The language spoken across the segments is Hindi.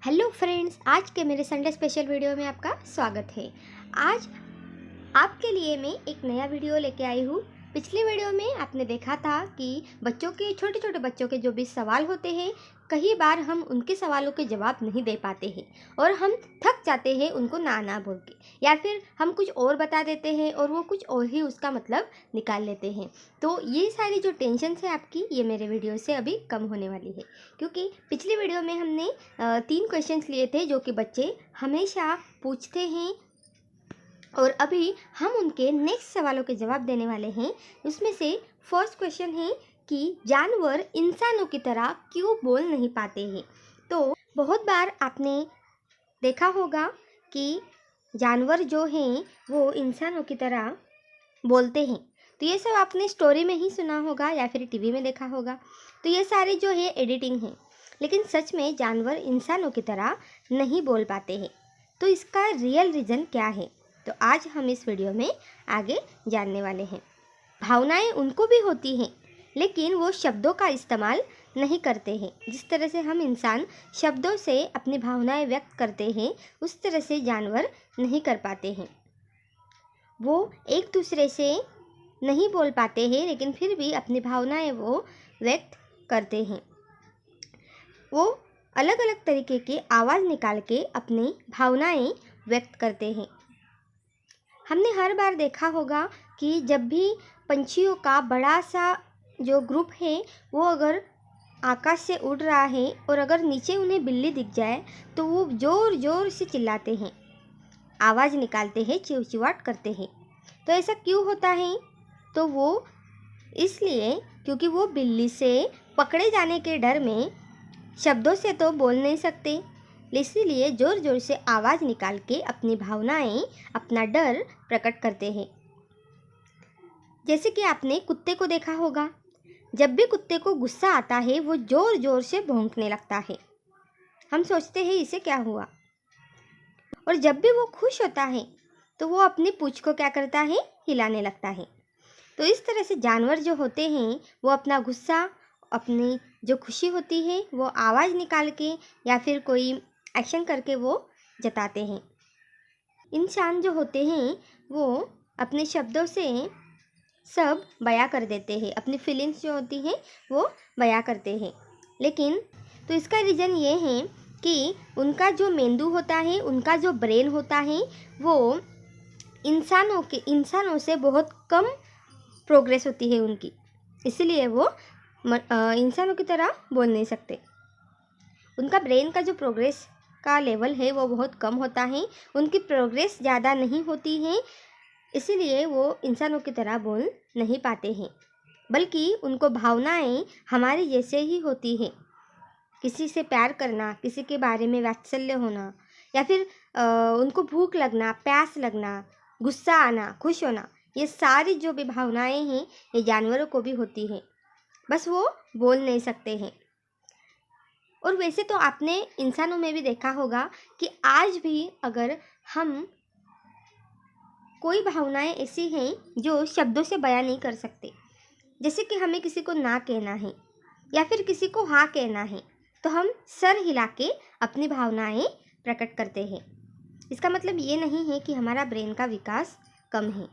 हेलो फ्रेंड्स, आज के मेरे संडे स्पेशल वीडियो में आपका स्वागत है। आज आपके लिए मैं एक नया वीडियो लेके आई हूँ। पिछली वीडियो में आपने देखा था कि छोटे छोटे बच्चों के जो भी सवाल होते हैं, कई बार हम उनके सवालों के जवाब नहीं दे पाते हैं और हम थक जाते हैं उनको ना ना बोल के, या फिर हम कुछ और बता देते हैं और वो कुछ और ही उसका मतलब निकाल लेते हैं। तो ये सारी जो टेंशन है आपकी, ये मेरे वीडियो से अभी कम होने वाली है, क्योंकि पिछली वीडियो में हमने 3 क्वेश्चंस लिए थे जो कि बच्चे हमेशा पूछते हैं और अभी हम उनके नेक्स्ट सवालों के जवाब देने वाले हैं। उसमें से फर्स्ट क्वेश्चन है कि जानवर इंसानों की तरह क्यों बोल नहीं पाते हैं। तो बहुत बार आपने देखा होगा कि जानवर जो हैं वो इंसानों की तरह बोलते हैं। तो ये सब आपने स्टोरी में ही सुना होगा या फिर टीवी में देखा होगा। तो ये सारे जो है एडिटिंग है, लेकिन सच में जानवर इंसानों की तरह नहीं बोल पाते हैं। तो इसका रियल रीज़न क्या है, तो आज हम इस वीडियो में आगे जानने वाले हैं। भावनाएं उनको भी होती हैं, लेकिन वो शब्दों का इस्तेमाल नहीं करते हैं। जिस तरह से हम इंसान शब्दों से अपनी भावनाएं व्यक्त करते हैं, उस तरह से जानवर नहीं कर पाते हैं। वो एक दूसरे से नहीं बोल पाते हैं, लेकिन फिर भी अपनी भावनाएं वो व्यक्त करते हैं। वो अलग अलग तरीके की आवाज़ निकाल के अपनी भावनाएं व्यक्त करते हैं। हमने हर बार देखा होगा कि जब भी पंछियों का बड़ा सा जो ग्रुप है वो अगर आकाश से उड़ रहा है और अगर नीचे उन्हें बिल्ली दिख जाए तो वो ज़ोर ज़ोर से चिल्लाते हैं, आवाज़ निकालते हैं, चिवचिवाट करते हैं। तो ऐसा क्यों होता है? तो वो इसलिए क्योंकि वो बिल्ली से पकड़े जाने के डर में शब्दों से तो बोल नहीं सकते, इसीलिए ज़ोर ज़ोर से आवाज़ निकाल के अपनी भावनाएं, अपना डर प्रकट करते हैं। जैसे कि आपने कुत्ते को देखा होगा, जब भी कुत्ते को गुस्सा आता है वो ज़ोर ज़ोर से भौंकने लगता है। हम सोचते हैं इसे क्या हुआ, और जब भी वो खुश होता है तो वो अपनी पूंछ को क्या करता है, हिलाने लगता है। तो इस तरह से जानवर जो होते हैं वो अपना गुस्सा, अपनी जो खुशी होती है वो आवाज़ निकाल के या फिर कोई एक्शन करके वो जताते हैं। इंसान जो होते हैं वो अपने शब्दों से सब बयां कर देते हैं, अपनी फीलिंग्स जो होती हैं वो बयां करते हैं। लेकिन तो इसका रीज़न ये है कि उनका जो मेंदू होता है, उनका जो ब्रेन होता है, वो इंसानों से बहुत कम प्रोग्रेस होती है उनकी, इसलिए वो इंसानों की तरह बोल नहीं सकते। उनका ब्रेन का जो प्रोग्रेस का लेवल है वो बहुत कम होता है, उनकी प्रोग्रेस ज़्यादा नहीं होती है, इसीलिए वो इंसानों की तरह बोल नहीं पाते हैं। बल्कि उनको भावनाएं हमारी जैसे ही होती है। किसी से प्यार करना, किसी के बारे में वात्सल्य होना, या फिर उनको भूख लगना, प्यास लगना, गुस्सा आना, खुश होना, ये सारी जो भी भावनाएं हैं ये जानवरों को भी होती हैं, बस वो बोल नहीं सकते हैं। और वैसे तो आपने इंसानों में भी देखा होगा कि आज भी अगर हम कोई भावनाएं ऐसी हैं जो शब्दों से बयां नहीं कर सकते, जैसे कि हमें किसी को ना कहना है या फिर किसी को हाँ कहना है, तो हम सर हिला के अपनी भावनाएं प्रकट करते हैं। इसका मतलब ये नहीं है कि हमारा ब्रेन का विकास कम है।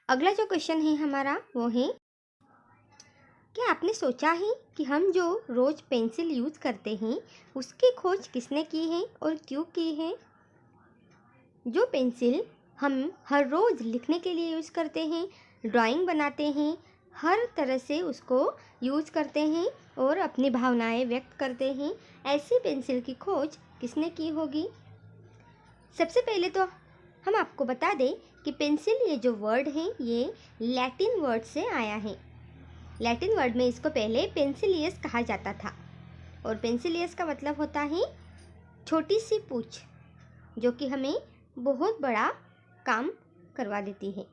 अगला जो क्वेश्चन है हमारा वो है, क्या आपने सोचा है कि हम जो रोज़ पेंसिल यूज़ करते हैं उसकी खोज किसने की है और क्यों की है? जो पेंसिल हम हर रोज़ लिखने के लिए यूज़ करते हैं, ड्राइंग बनाते हैं, हर तरह से उसको यूज़ करते हैं और अपनी भावनाएं व्यक्त करते हैं, ऐसी पेंसिल की खोज किसने की होगी? सबसे पहले तो हम आपको बता दें कि पेंसिल ये जो वर्ड है ये लैटिन वर्ड से आया है। लैटिन वर्ड में इसको पहले पेंसिलियस कहा जाता था, और पेंसिलियस का मतलब होता है छोटी सी पूंछ, जो कि हमें बहुत बड़ा काम करवा देती है।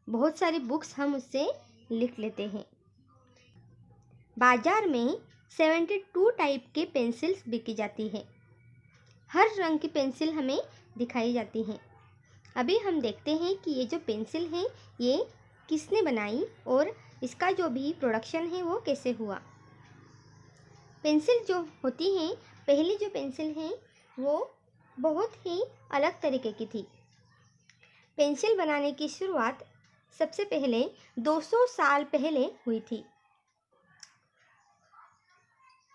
बहुत सारी बुक्स हम उससे लिख लेते हैं। बाजार में 72 टाइप के पेंसिल्स बिकी जाती है। हर रंग की पेंसिल हमें दिखाई जाती हैं। अभी हम देखते हैं कि ये जो पेंसिल है ये किसने बनाई और इसका जो भी प्रोडक्शन है वो कैसे हुआ। पेंसिल जो होती हैं पहली जो पेंसिल है वो बहुत ही अलग तरीके की थी। पेंसिल बनाने की शुरुआत सबसे पहले 200 साल पहले हुई थी।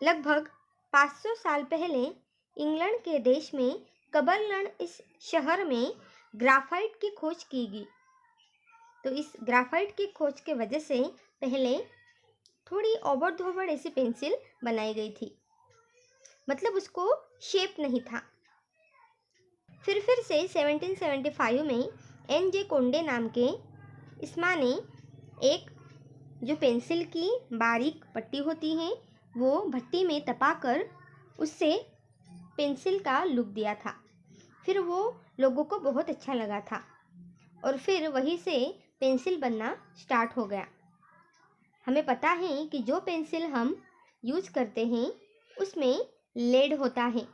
लगभग 500 साल पहले इंग्लैंड के देश में कबरलैंड इस शहर में ग्राफाइट की खोज की गई। तो इस ग्राफाइट की खोज के वजह से पहले थोड़ी ओबड़-धोबड़ ऐसी पेंसिल बनाई गई थी, मतलब उसको शेप नहीं था। फिर से 1775 में एन.जे. कोंडे नाम के इस माँ ने एक जो पेंसिल की बारीक पट्टी होती है वो भट्टी में तपाकर उससे पेंसिल का लुक दिया था। फिर वो लोगों को बहुत अच्छा लगा था और फिर वहीं से पेंसिल बनना स्टार्ट हो गया। हमें पता है कि जो पेंसिल हम यूज करते हैं उसमें लेड होता है,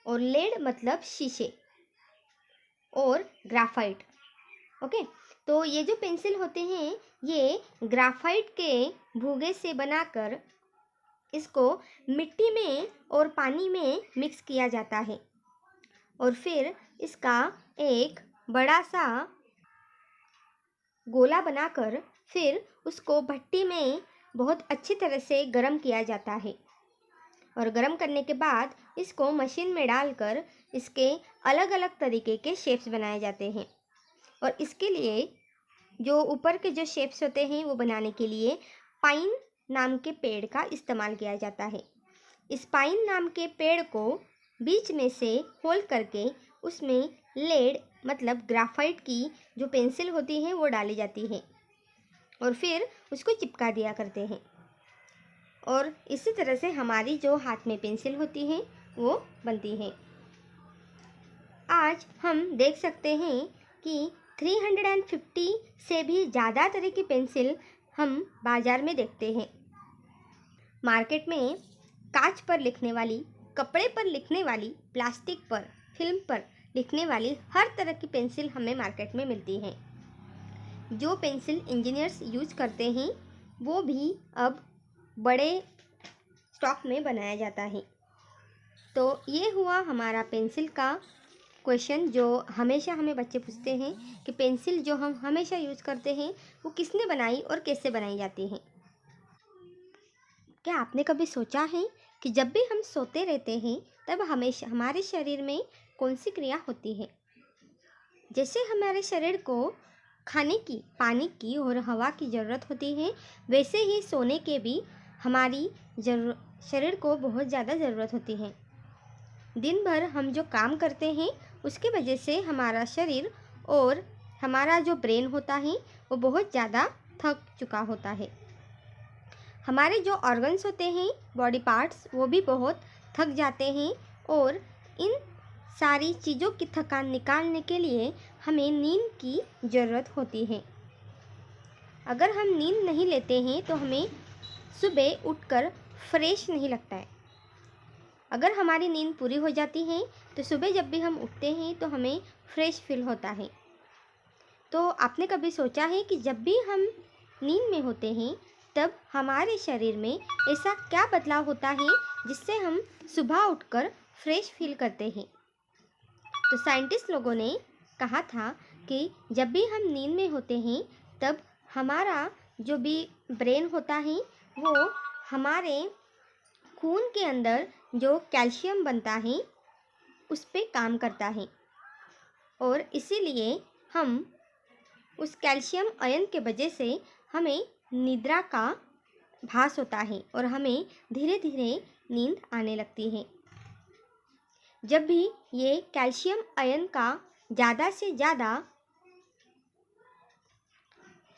और लेड मतलब शीशे और ग्राफाइट। ओके, तो ये जो पेंसिल होते हैं ये ग्राफाइट के भूगे से बनाकर इसको मिट्टी में और पानी में मिक्स किया जाता है और फिर इसका एक बड़ा सा गोला बनाकर फिर उसको भट्टी में बहुत अच्छी तरह से गर्म किया जाता है और गर्म करने के बाद इसको मशीन में डालकर इसके अलग अलग तरीके के शेप्स बनाए जाते हैं। और इसके लिए जो ऊपर के जो शेप्स होते हैं वो बनाने के लिए पाइन नाम के पेड़ का इस्तेमाल किया जाता है। इस पाइन नाम के पेड़ को बीच में से होल करके उसमें लेड मतलब ग्राफाइट की जो पेंसिल होती है वो डाली जाती है और फिर उसको चिपका दिया करते हैं। और इसी तरह से हमारी जो हाथ में पेंसिल होती है वो बनती है। आज हम देख सकते हैं कि 350 से भी ज़्यादा तरह की पेंसिल हम बाज़ार में देखते हैं। मार्केट में कांच पर लिखने वाली, कपड़े पर लिखने वाली, प्लास्टिक पर, फिल्म पर लिखने वाली हर तरह की पेंसिल हमें मार्केट में मिलती हैं। जो पेंसिल इंजीनियर्स यूज करते हैं वो भी अब बड़े स्टॉक में बनाया जाता है। तो ये हुआ हमारा पेंसिल का क्वेश्चन जो हमेशा हमें बच्चे पूछते हैं कि पेंसिल जो हम हमेशा यूज करते हैं वो किसने बनाई और कैसे बनाई जाती है। क्या आपने कभी सोचा है कि जब भी हम सोते रहते हैं तब हमेशा हमारे शरीर में कौन सी क्रिया होती है? जैसे हमारे शरीर को खाने की, पानी की और हवा की ज़रूरत होती है, वैसे ही सोने के भी हमारी शरीर को बहुत ज़्यादा ज़रूरत होती है। दिन भर हम जो काम करते हैं उसकी वजह से हमारा शरीर और हमारा जो ब्रेन होता है वो बहुत ज़्यादा थक चुका होता है। हमारे जो ऑर्गन्स होते हैं, बॉडी पार्ट्स, वो भी बहुत थक जाते हैं और इन सारी चीज़ों की थकान निकालने के लिए हमें नींद की ज़रूरत होती है। अगर हम नींद नहीं लेते हैं तो हमें सुबह उठकर फ्रेश नहीं लगता है। अगर हमारी नींद पूरी हो जाती है तो सुबह जब भी हम उठते हैं तो हमें फ्रेश फील होता है। तो आपने कभी सोचा है कि जब भी हम नींद में होते हैं तब हमारे शरीर में ऐसा क्या बदलाव होता है जिससे हम सुबह उठकर फ्रेश फील करते हैं? तो साइंटिस्ट लोगों ने कहा था कि जब भी हम नींद में होते हैं तब हमारा जो भी ब्रेन होता है वो हमारे खून के अंदर जो कैल्शियम बनता है उस पे काम करता है और इसीलिए हम उस कैल्शियम आयन के वजह से हमें निद्रा का भास होता है और हमें धीरे धीरे नींद आने लगती है। जब भी ये कैल्शियम आयन का ज़्यादा से ज़्यादा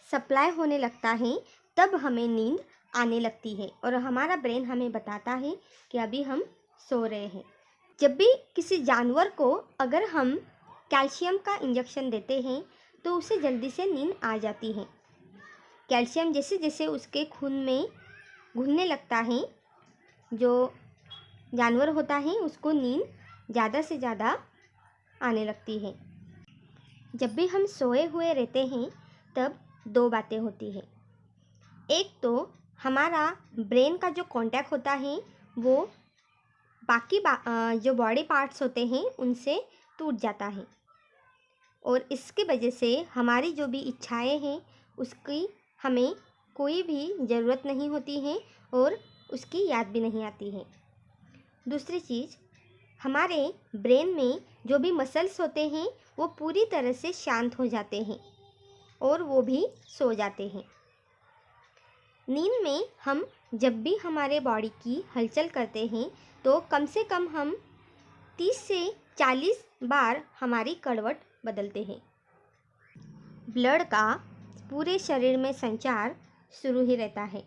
सप्लाई होने लगता है तब हमें नींद आने लगती है और हमारा ब्रेन हमें बताता है कि अभी हम सो रहे हैं। जब भी किसी जानवर को अगर हम कैल्शियम का इंजेक्शन देते हैं तो उसे जल्दी से नींद आ जाती है। कैल्शियम जैसे जैसे उसके खून में घुलने लगता है, जो जानवर होता है उसको नींद ज़्यादा से ज़्यादा आने लगती है। जब भी हम सोए हुए रहते हैं तब दो बातें होती है। एक तो हमारा ब्रेन का जो कांटेक्ट होता है वो बाकी जो बॉडी पार्ट्स होते हैं उनसे टूट जाता है और इसकी वजह से हमारी जो भी इच्छाएं हैं उसकी हमें कोई भी ज़रूरत नहीं होती है और उसकी याद भी नहीं आती है। दूसरी चीज़, हमारे ब्रेन में जो भी मसल्स होते हैं वो पूरी तरह से शांत हो जाते हैं और वो भी सो जाते हैं। नींद में हम जब भी हमारे बॉडी की हलचल करते हैं तो कम से कम हम 30 से 40 बार हमारी करवट बदलते हैं। ब्लड का पूरे शरीर में संचार शुरू ही रहता है।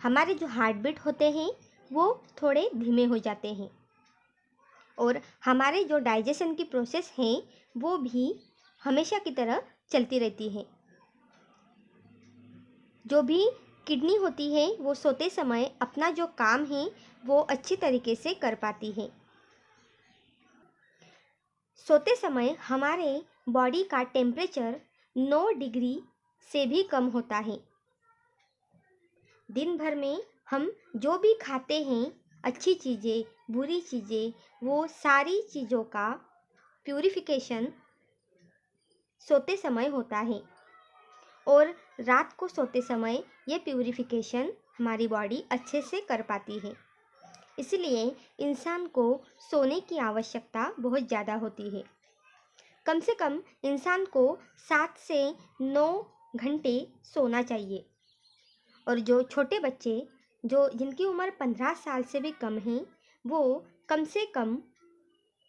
हमारे जो हार्ट बीट होते हैं वो थोड़े धीमे हो जाते हैं और हमारे जो डाइजेशन की प्रोसेस है वो भी हमेशा की तरह चलती रहती है। जो भी किडनी होती है वो सोते समय अपना जो काम है वो अच्छी तरीके से कर पाती है। सोते समय हमारे बॉडी का टेम्परेचर 9 डिग्री से भी कम होता है। दिन भर में हम जो भी खाते हैं, अच्छी चीज़ें, बुरी चीज़ें, वो सारी चीज़ों का प्यूरिफिकेशन सोते समय होता है और रात को सोते समय ये प्यूरिफिकेशन हमारी बॉडी अच्छे से कर पाती है। इसलिए इंसान को सोने की आवश्यकता बहुत ज़्यादा होती है। कम से कम इंसान को 7 से 9 घंटे सोना चाहिए और जो छोटे बच्चे जिनकी उम्र 15 साल से भी कम है वो कम से कम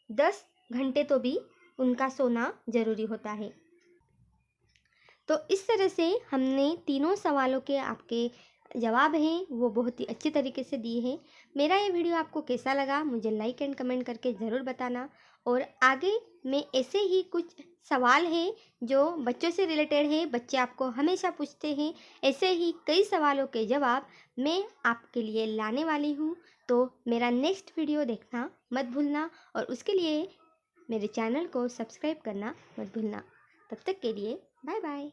10 घंटे तो भी उनका सोना ज़रूरी होता है। तो इस तरह से हमने तीनों सवालों के आपके जवाब हैं वो बहुत ही अच्छी तरीके से दिए हैं। मेरा ये वीडियो आपको कैसा लगा मुझे लाइक एंड कमेंट करके ज़रूर बताना और आगे में ऐसे ही कुछ सवाल हैं जो बच्चों से रिलेटेड है, बच्चे आपको हमेशा पूछते हैं, ऐसे ही कई सवालों के जवाब मैं आपके लिए लाने वाली हूँ। तो मेरा नेक्स्ट वीडियो देखना मत भूलना और उसके लिए मेरे चैनल को सब्सक्राइब करना मत भूलना। तब तक के लिए बाय बाय।